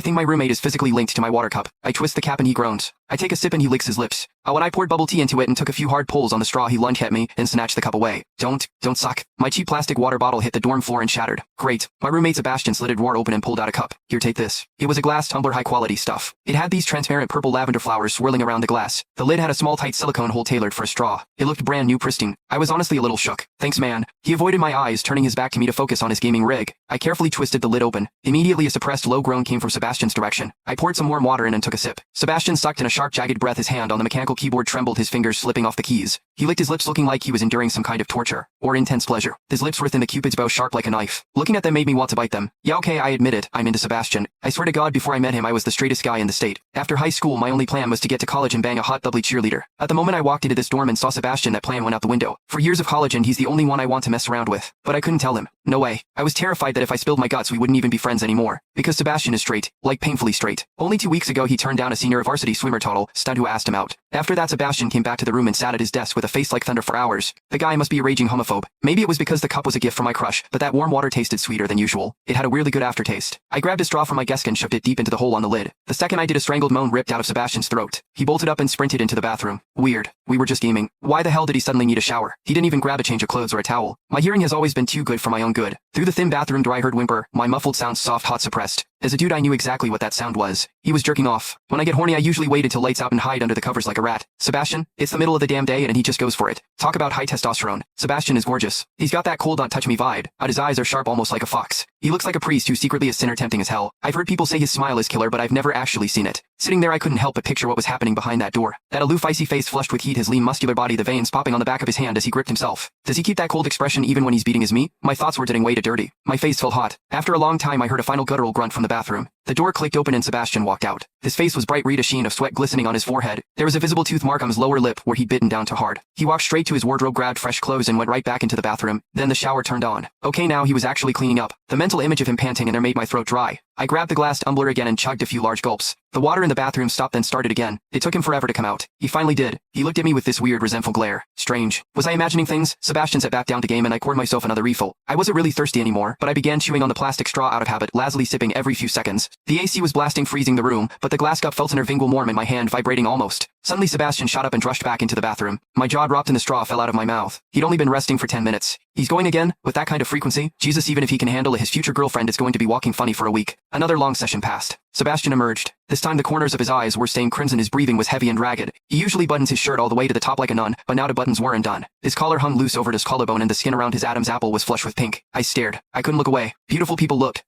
think my roommate is physically linked to my water cup. I twist the cap and he groans. I take a sip and he licks his lips. When I poured bubble tea into it and took a few hard pulls on the straw, he lunged at me and snatched the cup away. Don't suck. My cheap plastic water bottle hit the dorm floor and shattered. Great. My roommate Sebastian slid a drawer open and pulled out a cup. Here, take this. It was a glass tumbler, high quality stuff. It had these transparent purple lavender flowers swirling around the glass. The lid had a small tight silicone hole tailored for a straw. It looked brand new, pristine. I was honestly a little shook. Thanks, man. He avoided my eyes, turning his back to me to focus on his gaming rig. I carefully twisted the lid open. Immediately a suppressed low groan came from Sebastian's direction. I poured some warm water in and took a sip. Sebastian sucked in a sharp, jagged breath. His hand on the mechanical keyboard trembled, his fingers slipping off the keys. He licked his lips, looking like he was enduring some kind of torture or intense pleasure. His lips were within the Cupid's bow, sharp like a knife. Looking at them made me want to bite them. Yeah, okay, I admit it, I'm into Sebastian. I swear to God, before I met him I was the straightest guy in the state. After high school my only plan was to get to college and bang a hot bubbly cheerleader. At the moment I walked into this dorm and saw Sebastian, that plan went out the window. For years of college and he's the only one I want to mess around with. But I couldn't tell him. No way. I was terrified that if I spilled my guts we wouldn't even be friends anymore. Because Sebastian is straight. Like painfully straight. Only 2 weeks ago he turned down a senior varsity swimmer total stud who asked him out. After that Sebastian came back to the room and sat at his desk with a face like thunder for hours. The guy must be a raging homophobe. Maybe it was because the cup was a gift from my crush, but that warm water tasted sweeter than usual. It had a weirdly good aftertaste. I grabbed a straw from my desk and shoved it deep into the hole on the lid. The second I did, a strangled moan ripped out of Sebastian's throat. He bolted up and sprinted into the bathroom. Weird. We were just gaming. Why the hell did he suddenly need a shower? He didn't even grab a change of clothes or a towel. My hearing has always been too good for my own good. Through the thin bathroom door I heard whimper, my muffled sounds soft, hot, suppressed. As a dude I knew exactly what that sound was. He was jerking off. When I get horny I usually wait until lights out and hide under the covers like a rat. Sebastian, it's the middle of the damn day and he just goes for it. Talk about high testosterone. Sebastian is gorgeous. He's got that cool don't touch me vibe, but his eyes are sharp, almost like a fox. He looks like a priest who's secretly a sinner, tempting as hell. I've heard people say his smile is killer, but I've never actually seen it. Sitting there I couldn't help but picture what was happening behind that door. That aloof icy face flushed with heat, his lean muscular body, the veins popping on the back of his hand as he gripped himself. Does he keep that cold expression even when he's beating his meat? My thoughts were getting way too dirty. My face felt hot. After a long time I heard a final guttural grunt from the bathroom. The door clicked open and Sebastian walked out. His face was bright red, a sheen of sweat glistening on his forehead. There was a visible tooth mark on his lower lip where he'd bitten down too hard. He walked straight to his wardrobe, grabbed fresh clothes and went right back into the bathroom. Then the shower turned on. Okay, now he was actually cleaning up. The mental image of him panting in there made my throat dry. I grabbed the glass tumbler again and chugged a few large gulps. The water in the bathroom stopped then started again. It took him forever to come out. He finally did. He looked at me with this weird resentful glare. Strange. Was I imagining things? Sebastian sat back down to game and I poured myself another refill. I wasn't really thirsty anymore, but I began chewing on the plastic straw out of habit, lazily sipping every few seconds. The AC was blasting, freezing the room, but the glass cup felt intermingle warm in my hand, vibrating almost. Suddenly Sebastian shot up and rushed back into the bathroom. My jaw dropped and the straw fell out of my mouth. He'd only been resting for 10 minutes. He's going again? With that kind of frequency? Jesus, even if he can handle it, his future girlfriend is going to be walking funny for a week. Another long session passed. Sebastian emerged. This time the corners of his eyes were stained crimson, his breathing was heavy and ragged. He usually buttons his shirt all the way to the top like a nun, but now the buttons weren't done. His collar hung loose over his collarbone and the skin around his Adam's apple was flush with pink. I stared. I couldn't look away. Beautiful people looked.